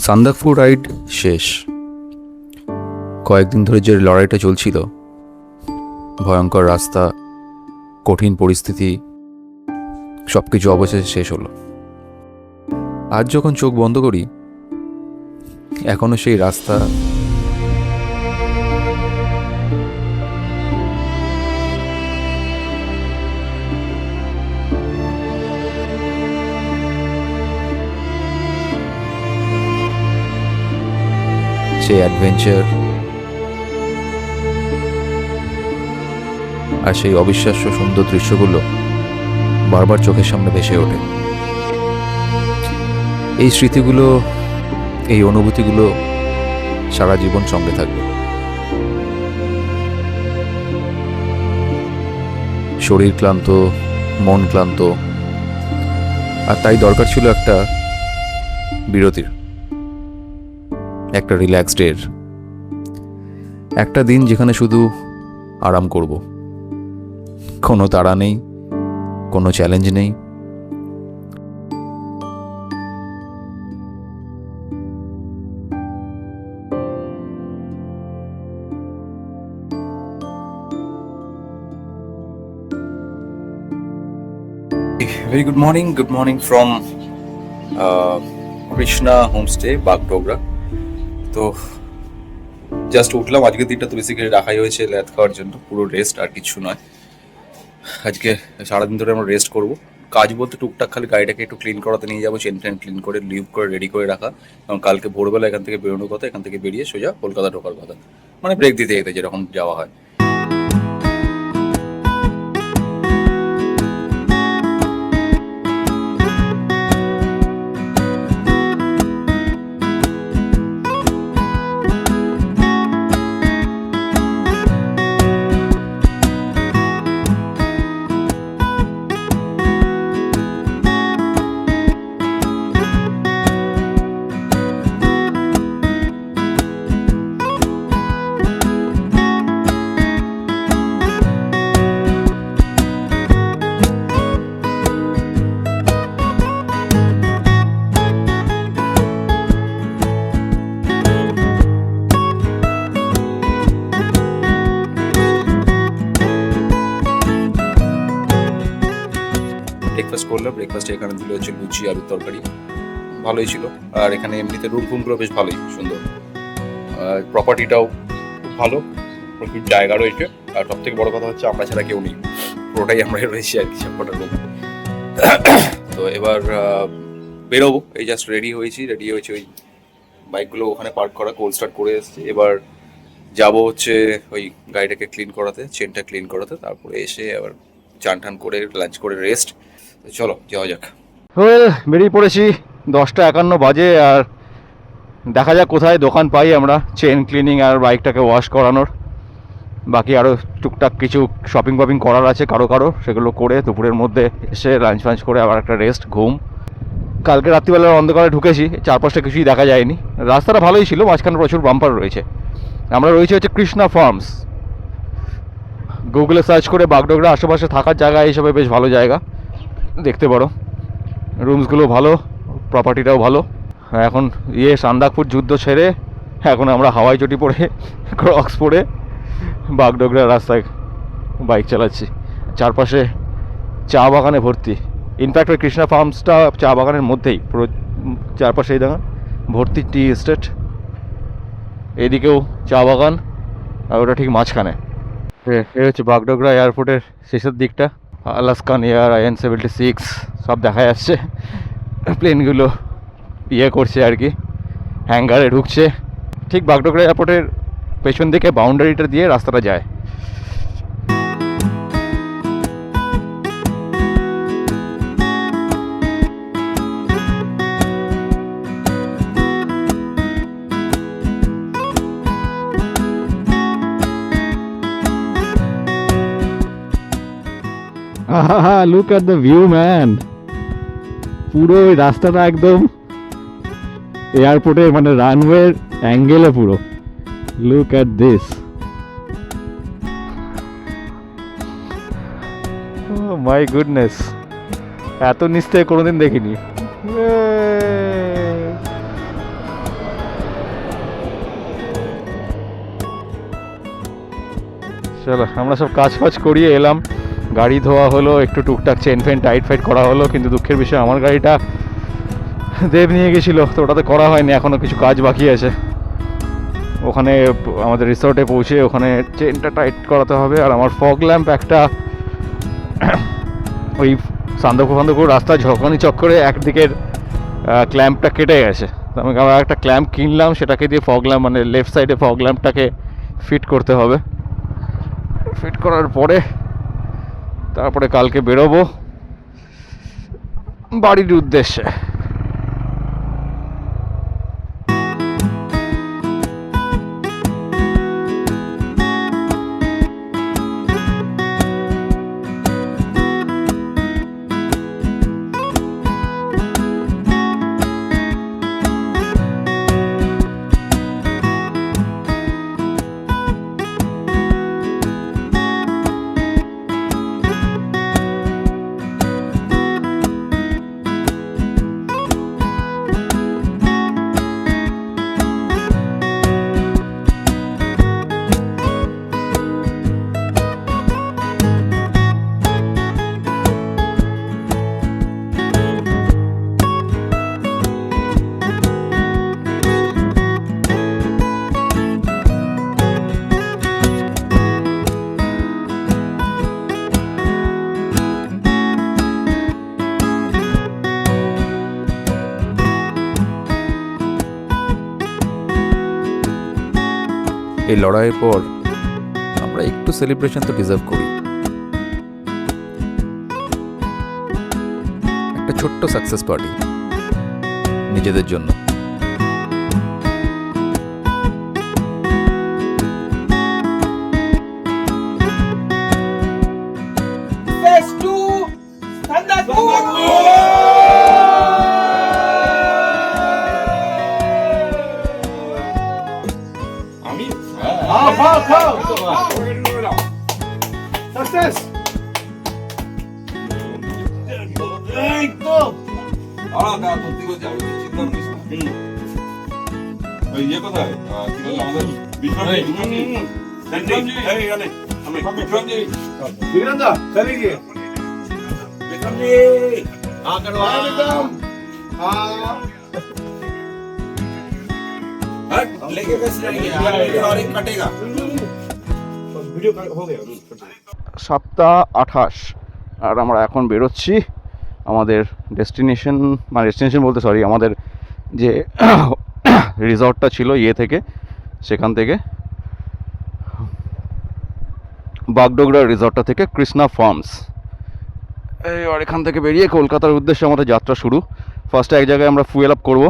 Sandakphu ride শেষ। কয়েকদিন ধরে যে লড়াইটা চলছিল, ভয়ঙ্কর রাস্তা, কঠিন পরিস্থিতি, সব কিছু অবশেষে শেষ হলো। আজ যখন চোখ বন্ধ করি, এখনো সেই রাস্তা, সেই অ্যাডভেঞ্চার আর সেই অবিশ্বাস্য সুন্দর দৃশ্যগুলো বারবার চোখের সামনে ভেসে ওঠে। এই স্মৃতিগুলো, এই অনুভূতিগুলো সারা জীবন সঙ্গে থাকবে। শরীর ক্লান্ত, মন ক্লান্ত, আর তাই দরকার ছিল একটা বিরতির, একটা রিল্যাক্স ডের, একটা দিন যেখানে শুধু আরাম করব। কোনো তাড়া নেই, কোনো চ্যালেঞ্জ নেই। Very good morning from Krishna homestay, Bagdogra. তো জাস্ট উঠলাম। আজকের দিনটা তো বেসিক্যালি রাখাই হয়েছে ল্যাদ খাওয়ার জন্য, পুরো রেস্ট আর কিছু নয়। আজকে সারাদিন ধরে আমরা রেস্ট করব। কাজ বলতে টুকটাক খালি গাড়িটাকে একটু ক্লিন করাতে নিয়ে যাবো, চেন টেন ক্লিন করে, লিভ করে, রেডি করে রাখা। কারণ কালকে ভোরবেলা এখান থেকে বেরোনোর কথা, এখান থেকে বেরিয়ে সোজা কলকাতা ঢোকার কথা, মানে ব্রেক দিতে যেতে যেরকম যাওয়া হয়। ব্রেকফাস্ট করলাম। ব্রেকফাস্টে এখানে দিল হচ্ছে লুচি, আলুর তরকারি, ভালোই ছিল। আর এখানে এমনিতে রুম ফুমগুলো বেশ ভালোই সুন্দর, প্রপার্টিটাও খুব ভালো, প্রচুর জায়গা রয়েছে। আর সব থেকে বড় কথা হচ্ছে আমরা ছাড়া কেউ নেই, পুরোটাই আমরাই রয়েছি আর কি, সবকটা রুম। তো এবার বেরোবো। এই জাস্ট রেডি হয়েছি ওই বাইকগুলো ওখানে পার্ক করা, কোল্ড স্টার্ট করে এসেছি। এবার যাবো হচ্ছে ওই গাড়িটাকে ক্লিন করাতে, চেনটা ক্লিন করাতে, তারপরে এসে আবার চান টান করে লাঞ্চ করে রেস্ট। চলো যাওয়া যাক। বেরিয়ে পড়েছি, 10:51 বাজে। আর দেখা যাক কোথায় দোকান পাই আমরা চেন ক্লিনিং আর বাইকটাকে ওয়াশ করানোর। বাকি আরও টুকটাক কিছু শপিং ফপিং করার আছে কারো, সেগুলো করে দুপুরের মধ্যে এসে লাঞ্চ ফাঞ্চ করে আবার একটা রেস্ট, ঘুম। কালকে রাত্রিবেলার অন্ধকারে ঢুকেছি, চারপাশটা কিছুই দেখা যায়নি। রাস্তাটা ভালোই ছিল, মাঝখানে প্রচুর বাম্পার রয়েছে। আমরা রয়েছে হচ্ছে কৃষ্ণা ফার্মস। গুগলে সার্চ করে বাগডোগরা আশেপাশে থাকার জায়গা হিসেবে বেশ ভালো জায়গা, দেখতে পারো। রুমসগুলো ভালো, প্রপার্টিটাও ভালো। এখন সান্দাকফু যুদ্ধ ছেড়ে এখন আমরা হাওয়াই চটি পরে, ক্রক্স পরে বাগডোগরা রাস্তায় বাইক চালাচ্ছি। চারপাশে চা বাগানে ভর্তি। ইনফ্যাক্ট ওই কৃষ্ণা ফার্মসটা চা বাগানের মধ্যেই, পুরো চারপাশে এই দেখা ভর্তি টি এস্টেট। এদিকেও চা বাগান, আর ওটা ঠিক মাঝখানে। এই হচ্ছে বাগডোগরা এয়ারপোর্টের শেষের দিকটা। আলাস্কান এয়ার, IN-76 সব দেখা যাচ্ছে। প্লেনগুলো করছে আর কি, হ্যাঙ্গারে ঢুকছে। ঠিক বাগডোগরা এয়ারপোর্টের পেছন দিকে বাউন্ডারিটা দিয়ে রাস্তাটা যায়। Look at the view man. পুরো ওই রাস্তাটা একদম এয়ারপোর্টের মানে রানওয়ের অ্যাঙ্গেলে পুরো। Look at this, my goodness, এত নিচ থেকে কোনোদিন দেখিনি। চলো আমরা সব কাজ ফাজ করিয়ে এলাম, গাড়ি ধোয়া হলো, একটু টুকটাক চেন ফেন টাইট ফাইট করা হলো, কিন্তু দুঃখের বিষয় আমার গাড়িটা দেব নিয়ে গেছিলো, তো ওটাতে করা হয়নি, এখনও কিছু কাজ বাকি আছে। ওখানে আমাদের রিসর্টে পৌঁছে ওখানে চেনটা টাইট করাতে হবে। আর আমার ফগ ল্যাম্প একটা ওই সান্দকুর রাস্তা ঝকনি চক্করে একদিকের ক্ল্যাম্পটা কেটে গেছে, তো আমি আবার একটা ক্ল্যাম্প কিনলাম, সেটাকে দিয়ে ফগ ল্যাম্প মানে লেফট সাইডে ফগ ল্যাম্পটাকে ফিট করতে হবে। ফিট করার পরে তারপরে কালকে বেরোবো বাড়ির উদ্দেশ্যে। এই লড়াইয়ের পর আমরা একটু সেলিব্রেশন তো ডিজার্ভ করি, একটা ছোট্ট সাকসেস পার্টি নিজেদের জন্য। Success! ইয়ে কোথায় কি বলে আমাদের বিক্রমজি विक्रम दा चलिए जी हाँ करो विक्रम हाँ लेके कैसे जाएंगे और एक कटेगा वीडियो हो गया 7:28 আর আমরা এখন বেরোচ্ছি আমাদের ডেস্টিনেশন, মানে ডেস্টিনেশন বলতে সরি, আমাদের যে রিসর্টটা ছিল ইয়ে থেকে, সেখান থেকে বাগডোগরা রিসর্টটা থেকে কৃষ্ণা ফার্মস। আর এখান থেকে বেরিয়ে কলকাতার উদ্দেশ্যে আমাদের যাত্রা শুরু। ফার্স্টে এক জায়গায় আমরা ফুয়েল আপ করবো।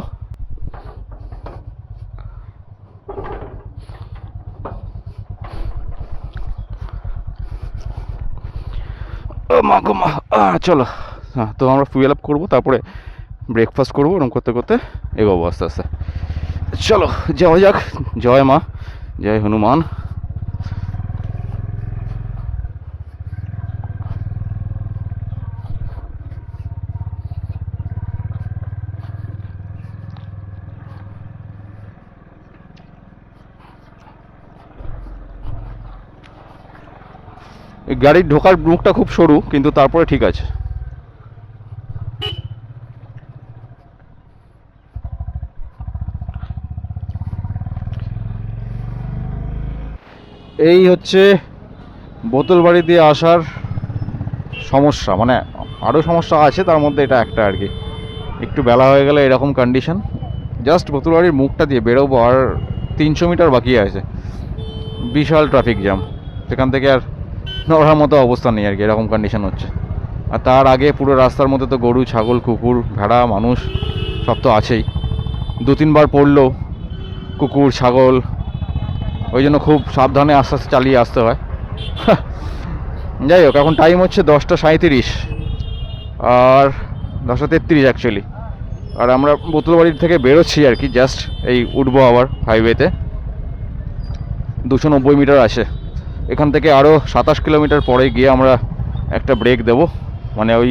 মা গো মা, চলো। হ্যাঁ, তো আমরা ফুয়েল আপ করবো, তারপরে ব্রেকফাস্ট করবো, এরকম করতে করতে এগোবো আস্তে আস্তে। চলো যাওয়া যাক। জয় মা, জয় হনুমান। গাড়ির ঢোকার মুখটা খুব সরু, কিন্তু তারপরে ঠিক আছে। এই হচ্ছে বোতলবাড়ি দিয়ে আসার সমস্যা, মানে আরও সমস্যা আছে, তার মধ্যে এটা একটা আর কি। একটু বেলা হয়ে গেলে এরকম কন্ডিশন। জাস্ট বোতলবাড়ির মুখটা দিয়ে বেরোবো, আর 300 মিটার বাকি আছে, বিশাল ট্রাফিক জ্যাম। সেখান থেকে আর নড়ার মতো অবস্থা নেই আর কি, এরকম কন্ডিশন হচ্ছে। আর তার আগে পুরো রাস্তার মধ্যে তো গরু, ছাগল, কুকুর, ভেড়া, মানুষ সব তো আছেই। 2-3 বার পড়লো কুকুর, ছাগল, ওই জন্য খুব সাবধানে আস্তে আস্তে চালিয়ে আসতে হয়। যাই হোক, এখন টাইম হচ্ছে 10:37 আর 10:33 অ্যাকচুয়ালি। আর আমরা বোতলবাড়ির থেকে বেরোচ্ছি আর কি, জাস্ট এই উঠবো আবার হাইওয়েতে। 290 মিটার আছে এখান থেকে। আরও 27 কিলোমিটার পরে গিয়ে আমরা একটা ব্রেক দেব, মানে ওই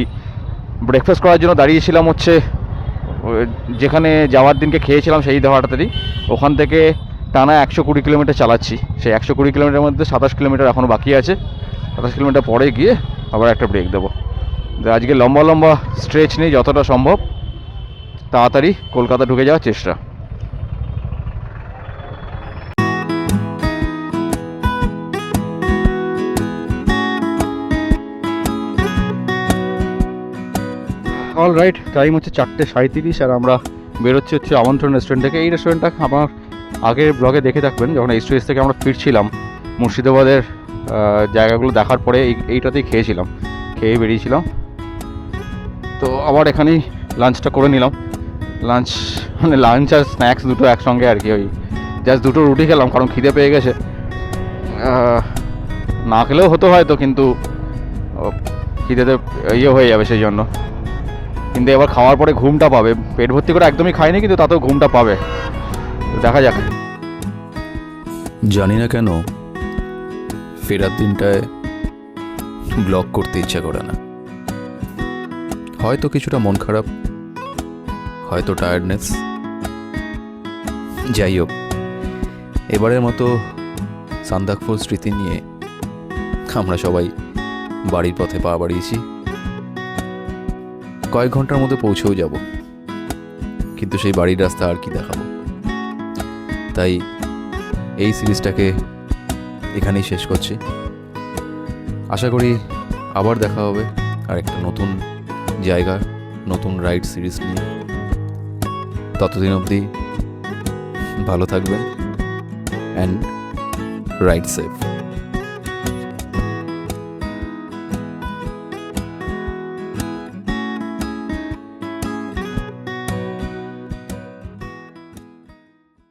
ব্রেকফাস্ট করার জন্য দাঁড়িয়েছিলাম হচ্ছে যেখানে যাওয়ার দিনকে খেয়েছিলাম সেই ধাবাটাতেই। ওখান থেকে টানা 120 কিলোমিটার চালাচ্ছি। সেই 120 কিলোমিটারের মধ্যে 27 কিলোমিটার এখনও বাকি আছে। 27 কিলোমিটার পরে গিয়ে আবার একটা ব্রেক দেবো। আজকে লম্বা লম্বা স্ট্রেচ নেই, যতটা সম্ভব তাড়াতাড়ি কলকাতা ঢুকে যাওয়ার চেষ্টা। অল রাইট, টাইম হচ্ছে 4:37 আর আমরা বেরোচ্ছি হচ্ছে আমন্ত্রণ রেস্টুরেন্ট থেকে। এই রেস্টুরেন্টটা আমার আগের ব্লগে দেখে থাকবেন, যখন এইচটিএস থেকে আমরা ফিরছিলাম মুর্শিদাবাদের জায়গাগুলো দেখার পরে এইটাতেই খেয়েছিলাম, খেয়ে বেরিয়েছিলাম। তো আবার এখানেই লাঞ্চটা করে নিলাম। লাঞ্চ মানে লাঞ্চ আর স্ন্যাক্স দুটো একসঙ্গে আর কি। ওই জাস্ট দুটো রুটি খেলাম কারণ খিদে পেয়ে গেছে। না খেলেও হতো হয়তো, কিন্তু খিদেতে হয়ে যাবে সেই জন্য। কিন্তু এবার খাওয়ার পরে ঘুমটা পাবে, পেট ভর্তি করে একদমই খাইনি কিন্তু তাতেও ঘুমটা পাবে। দেখা যাক। জানি না কেন ফেরার দিনটায় ব্লগ করতে ইচ্ছা করে না। হয়তো কিছুটা মন খারাপ, হয়তো টায়ার্ডনেস, যাই হোক এবারের মতো সান্দাকফু স্মৃতি নিয়ে আমরা সবাই বাড়ির পথে পা বাড়িয়েছি। কয়েক ঘন্টার মধ্যে পৌঁছেও যাব, কিন্তু সেই বাড়ির রাস্তা আর কি দেখাবো। তাই এই সিরিজটাকে এখানেই শেষ করছি। আশা করি আবার দেখা হবে আর একটা নতুন জায়গা, নতুন রাইড সিরিজ নিয়ে। ততদিন অবধি ভালো থাকবেন অ্যান্ড রাইড সেফ।